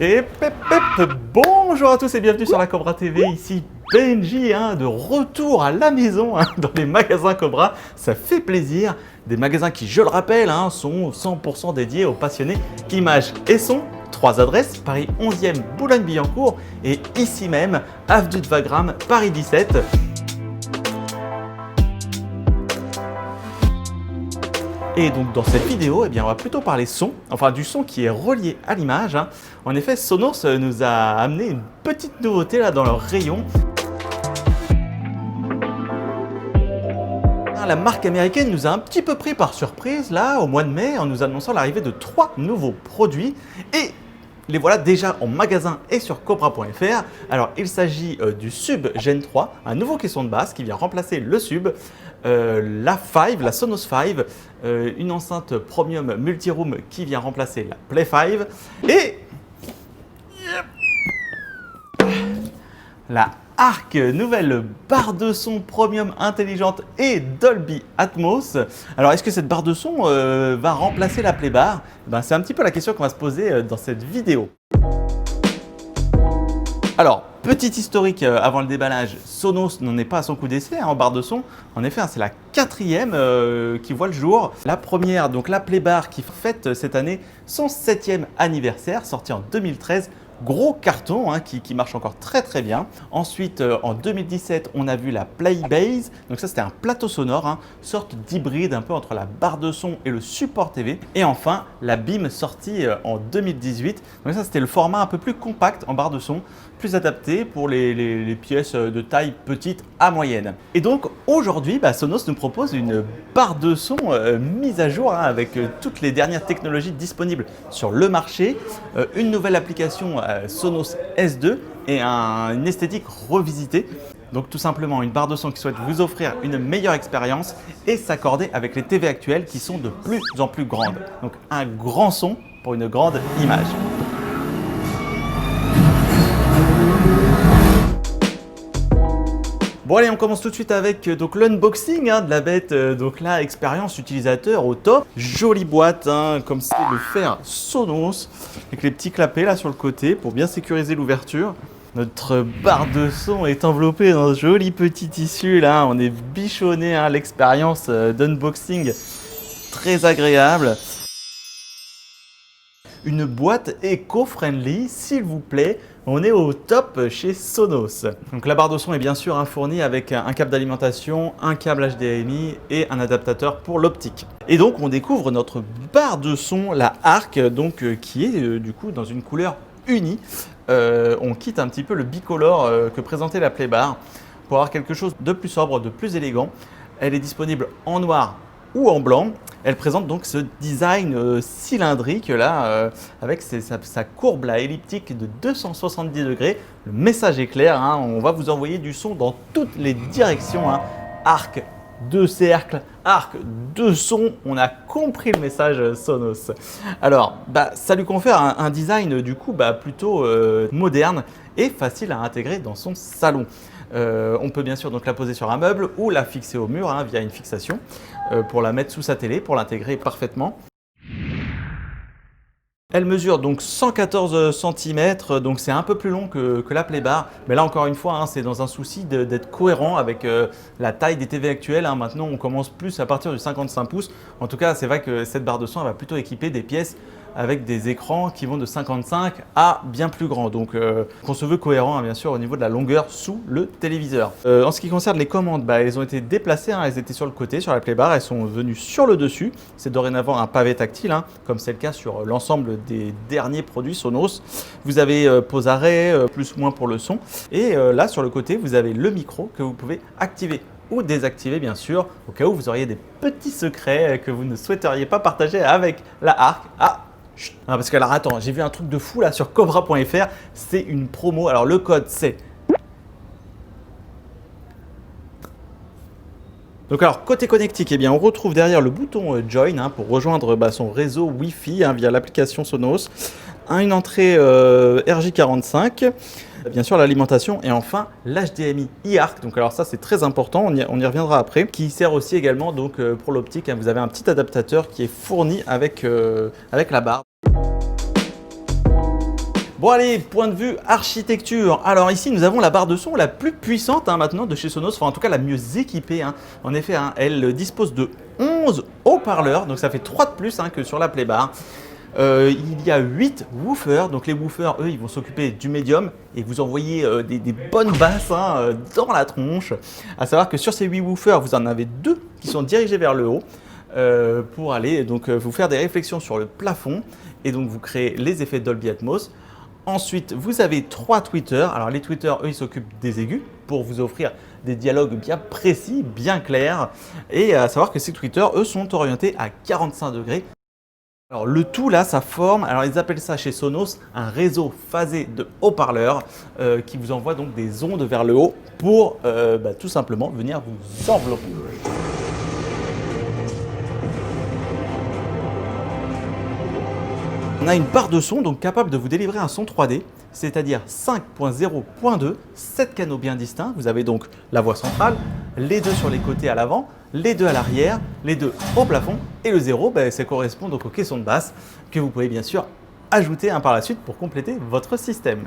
Et bonjour à tous et bienvenue sur la Cobra TV, ici Benji, de retour à la maison dans les magasins Cobra, ça fait plaisir. Des magasins qui, je le rappelle, sont 100% dédiés aux passionnés d'images et son. 3 adresses, Paris 11e, Boulogne-Billancourt et ici même, avenue de Wagram, Paris 17. Et donc dans cette vidéo, on va plutôt parler son, enfin du son qui est relié à l'image. En effet, Sonos nous a amené une petite nouveauté là dans leur rayon. La marque américaine nous a un petit peu pris par surprise là au mois de mai en nous annonçant l'arrivée de 3 nouveaux produits et les voilà déjà en magasin et sur Cobra.fr. Alors il s'agit du Sub Gen 3, un nouveau caisson de basse qui vient remplacer le Sub, la Sonos 5, une enceinte premium multiroom qui vient remplacer la Play 5 et la Arc, nouvelle barre de son premium intelligente et Dolby Atmos. Alors est-ce que cette barre de son va remplacer la Play Bar? C'est un petit peu la question qu'on va se poser dans cette vidéo. Alors, petit historique avant le déballage, Sonos n'en est pas à son coup d'essai en barre de son. En effet, c'est la 4e qui voit le jour. La première, donc la Play Bar qui fête cette année son 7e anniversaire, sorti en 2013. Gros carton qui marche encore très bien. Ensuite, en 2017, on a vu la Playbase. Donc ça, c'était un plateau sonore, sorte d'hybride un peu entre la barre de son et le support TV. Et enfin, la Beam sortie en 2018. Donc ça, c'était le format un peu plus compact en barre de son, plus adapté pour les pièces de taille petite à moyenne. Et donc aujourd'hui, Sonos nous propose une barre de son mise à jour avec toutes les dernières technologies disponibles sur le marché, une nouvelle application Sonos S2 et une esthétique revisitée. Donc tout simplement une barre de son qui souhaite vous offrir une meilleure expérience et s'accorder avec les TV actuelles qui sont de plus en plus grandes. Donc un grand son pour une grande image. Bon allez, on commence tout de suite avec l'unboxing de la bête. Donc là, expérience utilisateur au top. Jolie boîte, comme c'est le faire Sonos, avec les petits clapets là sur le côté pour bien sécuriser l'ouverture. Notre barre de son est enveloppée dans un joli petit tissu là. On est bichonné, l'expérience d'unboxing très agréable. Une boîte éco-friendly, s'il vous plaît. On est au top chez Sonos. Donc la barre de son est bien sûr fournie avec un câble d'alimentation, un câble HDMI et un adaptateur pour l'optique. Et donc on découvre notre barre de son, la Arc, qui est du coup dans une couleur unie. On quitte un petit peu le bicolore que présentait la Play Bar pour avoir quelque chose de plus sobre, de plus élégant. Elle est disponible en noir ou en blanc. Elle présente donc ce design cylindrique là, avec sa courbe là, elliptique de 270 degrés. Le message est clair, on va vous envoyer du son dans toutes les directions. Arc de cercle, arc de son, on a compris le message Sonos. Alors, ça lui confère un design du coup plutôt moderne et facile à intégrer dans son salon. On peut bien sûr donc la poser sur un meuble ou la fixer au mur via une fixation pour la mettre sous sa télé, pour l'intégrer parfaitement. Elle mesure donc 114 cm, donc c'est un peu plus long que la Play Bar. Mais là encore une fois, c'est dans un souci d'être cohérent avec la taille des TV actuelles. Maintenant, on commence plus à partir du 55 pouces. En tout cas, c'est vrai que cette barre de son elle va plutôt équiper des pièces avec des écrans qui vont de 55 à bien plus grand. Donc qu'on se veut cohérent bien sûr au niveau de la longueur sous le téléviseur. En ce qui concerne les commandes, elles ont été déplacées, elles étaient sur le côté, sur la Play Bar, elles sont venues sur le dessus. C'est dorénavant un pavé tactile, comme c'est le cas sur l'ensemble des derniers produits Sonos. Vous avez pause arrêt, plus ou moins pour le son. Et là sur le côté, vous avez le micro que vous pouvez activer ou désactiver bien sûr, au cas où vous auriez des petits secrets que vous ne souhaiteriez pas partager avec la Arc. Parce que alors attends, j'ai vu un truc de fou là sur Cobra.fr, c'est une promo. Alors le code c'est. Donc alors côté connectique, on retrouve derrière le bouton Join pour rejoindre son réseau Wi-Fi via l'application Sonos, une entrée RJ45, bien sûr l'alimentation et enfin l'HDMI e-Arc. Donc alors ça c'est très important, on y reviendra après, qui sert aussi également pour l'optique. Vous avez un petit adaptateur qui est fourni avec la barre. Bon allez, point de vue architecture. Alors ici nous avons la barre de son la plus puissante maintenant de chez Sonos, enfin en tout cas la mieux équipée. En effet, elle dispose de 11 haut-parleurs, donc ça fait 3 de plus que sur la Playbar. Il y a 8 woofers, donc les woofers, eux, ils vont s'occuper du médium et vous envoyer des bonnes basses dans la tronche. À savoir que sur ces 8 woofers, vous en avez 2 qui sont dirigés vers le haut pour aller donc vous faire des réflexions sur le plafond et donc vous créez les effets Dolby Atmos. Ensuite, vous avez 3 tweeters. Alors les tweeters, eux, ils s'occupent des aigus pour vous offrir des dialogues bien précis, bien clairs. Et à savoir que ces tweeters, eux, sont orientés à 45 degrés. Alors le tout là, ça forme, alors ils appellent ça chez Sonos un réseau phasé de haut-parleurs qui vous envoie donc des ondes vers le haut pour tout simplement venir vous envelopper. On a une barre de son donc capable de vous délivrer un son 3D, c'est-à-dire 5.0.2, 7 canaux bien distincts. Vous avez donc la voix centrale, les 2 sur les côtés à l'avant, les 2 à l'arrière, les 2 au plafond et le 0, ça correspond donc aux caissons de basse que vous pouvez bien sûr ajouter par la suite pour compléter votre système.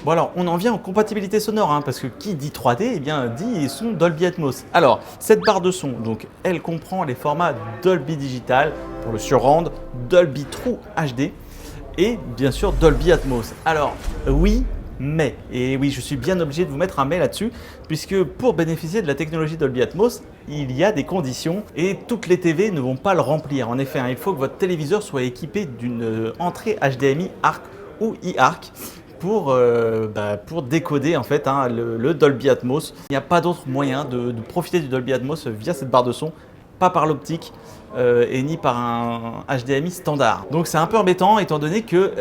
Bon alors, on en vient aux compatibilités sonores, parce que qui dit 3D, dit son Dolby Atmos. Alors, cette barre de son, donc, elle comprend les formats Dolby Digital pour le surround, Dolby True HD et bien sûr Dolby Atmos. Alors, oui, mais, et oui, je suis bien obligé de vous mettre un mais là-dessus, puisque pour bénéficier de la technologie Dolby Atmos, il y a des conditions et toutes les TV ne vont pas le remplir. En effet, il faut que votre téléviseur soit équipé d'une entrée HDMI ARC ou e-ARC. Pour décoder en fait le Dolby Atmos. Il n'y a pas d'autre moyen de profiter du Dolby Atmos via cette barre de son, pas par l'optique et ni par un HDMI standard. Donc c'est un peu embêtant étant donné que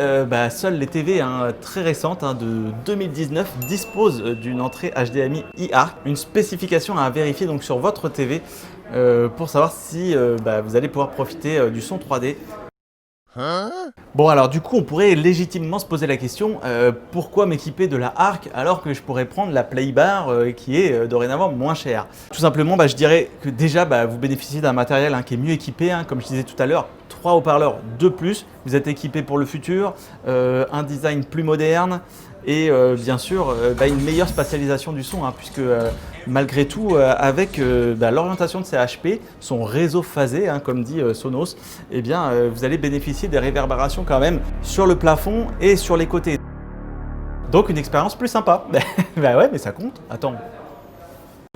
seules les TV très récentes de 2019 disposent d'une entrée HDMI e-ARC, une spécification à vérifier donc sur votre TV pour savoir si vous allez pouvoir profiter du son 3D. Bon alors du coup on pourrait légitimement se poser la question pourquoi m'équiper de la ARC alors que je pourrais prendre la Playbar qui est dorénavant moins chère. Tout simplement je dirais que déjà vous bénéficiez d'un matériel qui est mieux équipé, comme je disais tout à l'heure, 3 haut-parleurs de plus, vous êtes équipé pour le futur, un design plus moderne et bien sûr une meilleure spatialisation du son puisque malgré tout avec l'orientation de ces HP, son réseau phasé comme dit Sonos, vous allez bénéficier des réverbérations quand même sur le plafond et sur les côtés. Donc une expérience plus sympa. Ouais mais ça compte, attends.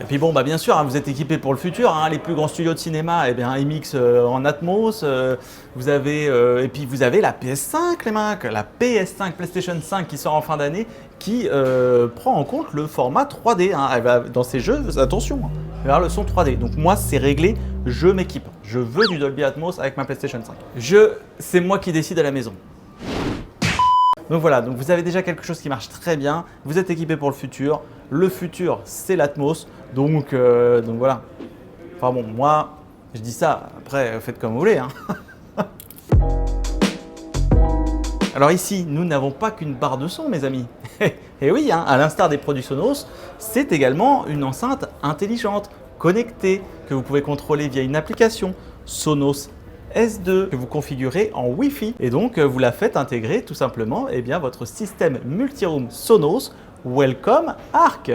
Et puis bon, bien sûr, vous êtes équipé pour le futur. Les plus grands studios de cinéma, ils mixent en Atmos. Vous avez la PS5, les mecs, la PS5, PlayStation 5 qui sort en fin d'année, qui prend en compte le format 3D. Elle va, dans ces jeux, attention, il va y avoir le son 3D. Donc moi, c'est réglé, je m'équipe. Je veux du Dolby Atmos avec ma PlayStation 5. C'est moi qui décide à la maison. Donc voilà, donc vous avez déjà quelque chose qui marche très bien, vous êtes équipé pour le futur c'est l'Atmos, donc voilà. Enfin bon, moi je dis ça, après faites comme vous voulez. Alors ici, nous n'avons pas qu'une barre de son mes amis. Et oui, à l'instar des produits Sonos, c'est également une enceinte intelligente, connectée, que vous pouvez contrôler via une application Sonos S2 que vous configurez en Wi-Fi et donc vous la faites intégrer tout simplement votre système multiroom Sonos Welcome Arc.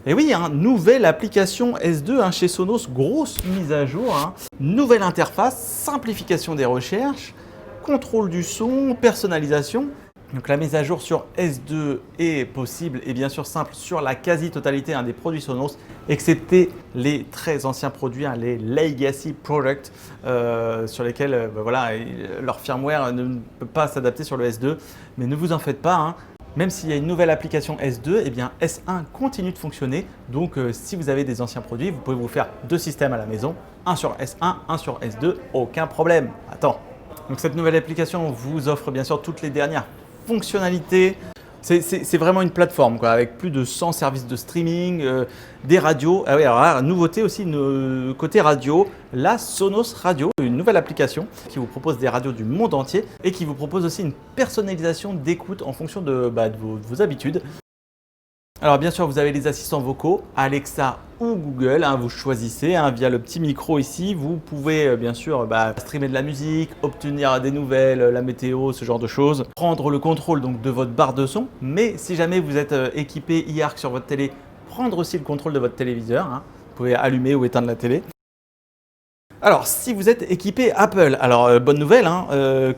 Et oui, nouvelle application S2 chez Sonos, grosse mise à jour, nouvelle interface, simplification des recherches, contrôle du son, personnalisation. Donc la mise à jour sur S2 est possible et bien sûr simple sur la quasi-totalité des produits Sonos, excepté les très anciens produits, les Legacy Products, sur lesquels leur firmware ne peut pas s'adapter sur le S2. Mais ne vous en faites pas, même s'il y a une nouvelle application S2, S1 continue de fonctionner. Donc si vous avez des anciens produits, vous pouvez vous faire 2 systèmes à la maison, un sur S1, un sur S2, aucun problème. Attends. Donc cette nouvelle application vous offre bien sûr toutes les dernières fonctionnalités. C'est vraiment une plateforme avec plus de 100 services de streaming, des radios. Ah oui, alors là, nouveauté aussi côté radio, la Sonos Radio, une nouvelle application qui vous propose des radios du monde entier et qui vous propose aussi une personnalisation d'écoute en fonction de vos habitudes. Alors bien sûr, vous avez les assistants vocaux, Alexa ou Google, hein, vous choisissez hein, via le petit micro ici. Vous pouvez bien sûr streamer de la musique, obtenir des nouvelles, la météo, ce genre de choses. Prendre le contrôle donc de votre barre de son, mais si jamais vous êtes équipé iARC sur votre télé, prendre aussi le contrôle de votre téléviseur. Hein. Vous pouvez allumer ou éteindre la télé. Alors, si vous êtes équipé Apple, alors bonne nouvelle, hein,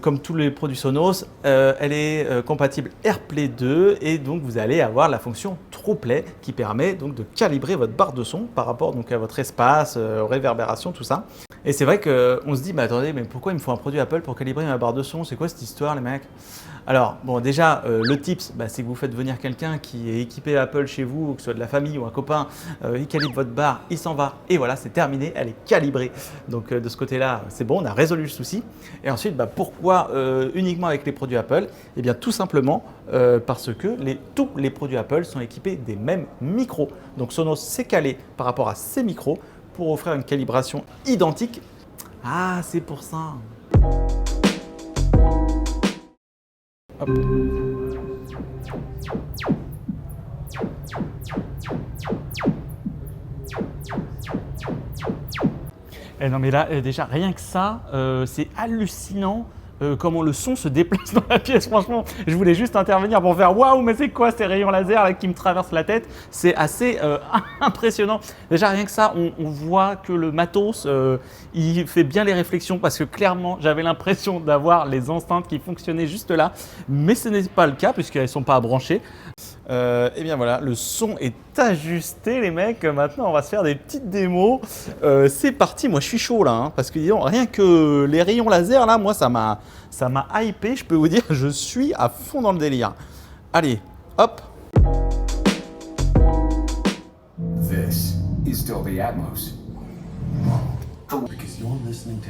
comme tous les produits Sonos, elle est compatible AirPlay 2 et donc vous allez avoir la fonction TruePlay qui permet donc de calibrer votre barre de son par rapport donc à votre espace, aux réverbérations, tout ça. Et c'est vrai qu'on se dit, mais attendez, mais pourquoi il me faut un produit Apple pour calibrer ma barre de son? C'est quoi cette histoire, les mecs? Alors, bon, déjà, le tips, c'est que vous faites venir quelqu'un qui est équipé Apple chez vous, que ce soit de la famille ou un copain, il calibre votre barre, il s'en va, et voilà, c'est terminé, elle est calibrée. Donc, de ce côté-là, c'est bon, on a résolu le souci. Et ensuite, pourquoi uniquement avec les produits Apple? Eh bien, tout simplement parce que tous les produits Apple sont équipés des mêmes micros. Donc, Sonos s'est calé par rapport à ces micros pour offrir une calibration identique. Ah, c'est pour ça. Hop. Et non mais là, déjà, rien que ça, c'est hallucinant comment le son se déplace dans la pièce. Franchement, je voulais juste intervenir pour faire waouh, mais c'est quoi ces rayons laser là qui me traversent la tête? C'est assez impressionnant. Déjà, rien que ça, on voit que le matos, il fait bien les réflexions parce que clairement, j'avais l'impression d'avoir les enceintes qui fonctionnaient juste là, mais ce n'est pas le cas puisqu'elles ne sont pas branchées. Et bien voilà, le son est ajusté les mecs, maintenant on va se faire des petites démos. C'est parti, moi je suis chaud là, hein, parce que disons, rien que les rayons laser là, moi ça m'a hypé, je peux vous dire, je suis à fond dans le délire. Allez, hop. This is Dolby Atmos.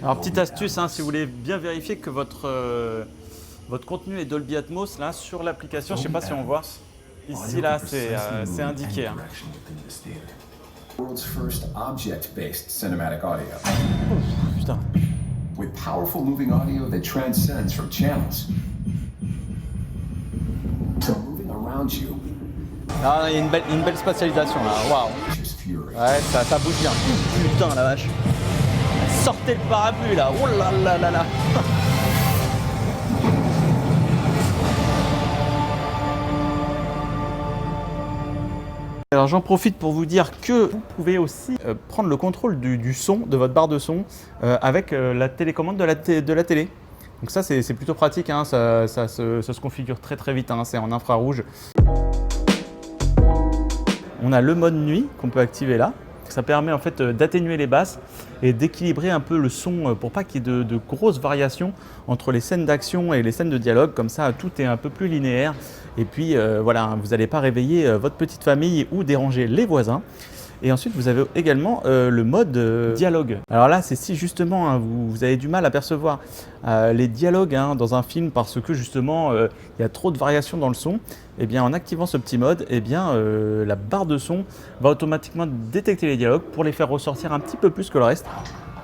Alors petite astuce, hein, si vous voulez bien vérifier que votre contenu est Dolby Atmos, là sur l'application, je ne sais pas si on voit. Ici, là, c'est indiqué. Hein. World's first object-based cinematic audio. Putain. With powerful moving audio that transcends from channels to moving around you. Ah, il y a une belle spatialisation là. Waouh. Ouais, ça bouge bien. Putain, la vache. Sortez le parapluie là. Oh là là là là. Alors j'en profite pour vous dire que vous pouvez aussi prendre le contrôle du son, de votre barre de son, avec la télécommande de la télé. Donc ça c'est plutôt pratique, hein, ça se configure très très vite, hein, c'est en infrarouge. On a le mode nuit qu'on peut activer là. Ça permet en fait d'atténuer les basses et d'équilibrer un peu le son pour pas qu'il y ait de grosses variations entre les scènes d'action et les scènes de dialogue. Comme ça, tout est un peu plus linéaire. Et puis voilà, vous n'allez pas réveiller votre petite famille ou déranger les voisins. Et ensuite, vous avez également le mode dialogue. Alors là, c'est si justement hein, vous avez du mal à percevoir les dialogues hein, dans un film parce que justement, il y a trop de variations dans le son. Et bien, en activant ce petit mode, eh bien, la barre de son va automatiquement détecter les dialogues pour les faire ressortir un petit peu plus que le reste.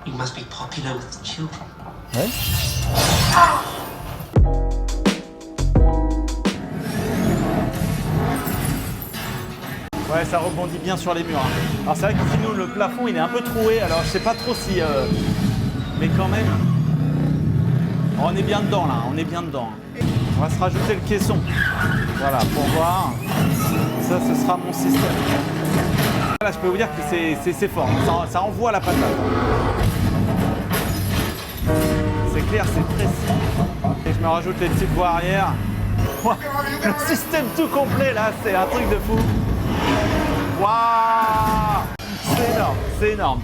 You must be popular with the children. Ouais. Ouais, ça rebondit bien sur les murs. Hein. Alors c'est vrai que nous, le plafond, il est un peu troué. Alors je sais pas trop si... mais quand même, on est bien dedans là, on est bien dedans. On va se rajouter le caisson. Voilà, pour voir. Ça, ce sera mon système. Là, je peux vous dire que c'est fort. Ça envoie la patate. C'est clair, c'est précis. Et je me rajoute les petites voies arrière. Le système tout complet là, c'est un truc de fou. Waouh! C'est énorme, c'est énorme.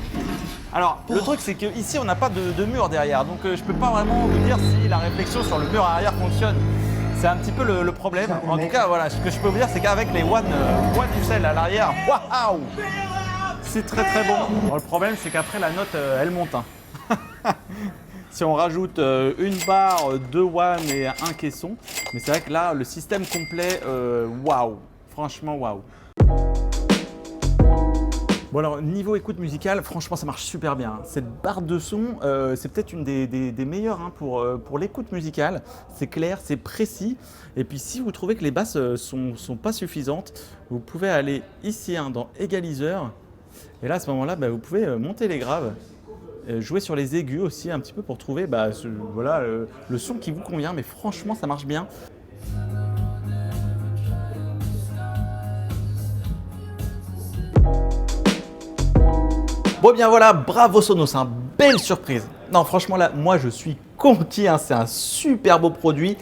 Alors, le truc, c'est qu'ici, on n'a pas de mur derrière. Donc, je ne peux pas vraiment vous dire si la réflexion sur le mur arrière fonctionne. C'est un petit peu le problème. En tout cas, voilà, ce que je peux vous dire, c'est qu'avec les One Ucell à l'arrière, waouh! C'est très très bon. Bon, le problème, c'est qu'après, la note, elle monte. Hein. Si on rajoute une barre, 2 One et un caisson. Mais c'est vrai que là, le système complet, waouh! Franchement, waouh! Bon alors, niveau écoute musicale, franchement ça marche super bien. Cette barre de son, c'est peut-être une des meilleures hein, pour l'écoute musicale. C'est clair, c'est précis. Et puis si vous trouvez que les basses sont pas suffisantes, vous pouvez aller ici hein, dans égaliseur Et là, à ce moment-là, vous pouvez monter les graves, jouer sur les aigus aussi un petit peu pour trouver voilà, le son qui vous convient. Mais franchement, ça marche bien. Bon, bien voilà, bravo Sonos, hein, belle surprise. Non, franchement, là, moi, je suis conquis, hein, c'est un super beau produit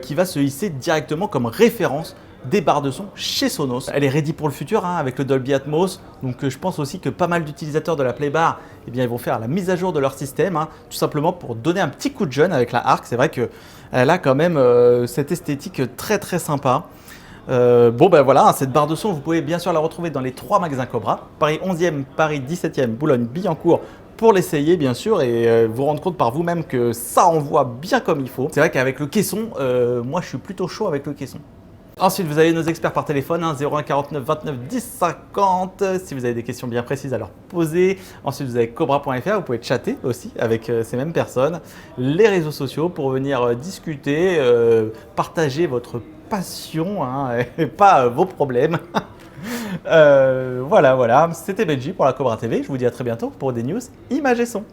qui va se hisser directement comme référence des barres de son chez Sonos. Elle est ready pour le futur, hein, avec le Dolby Atmos. Donc, je pense aussi que pas mal d'utilisateurs de la Playbar, eh bien, ils vont faire la mise à jour de leur système, hein, tout simplement pour donner un petit coup de jeune avec la Arc. C'est vrai qu'elle a quand même cette esthétique très, très sympa. Voilà, hein, cette barre de son, vous pouvez bien sûr la retrouver dans les 3 magasins Cobra, Paris 11e, Paris 17e, Boulogne-Billancourt, pour l'essayer bien sûr et vous rendre compte par vous-même que ça envoie bien comme il faut. C'est vrai qu'avec le caisson, moi je suis plutôt chaud avec le caisson. Ensuite, vous avez nos experts par téléphone, hein, 01 49 29 10 50, si vous avez des questions bien précises à leur poser. Ensuite, vous avez cobra.fr, vous pouvez chatter aussi avec ces mêmes personnes. Les réseaux sociaux pour venir discuter, partager votre passion, hein, et pas vos problèmes. Voilà, c'était Benji pour la Cobra TV. Je vous dis à très bientôt pour des news images et son.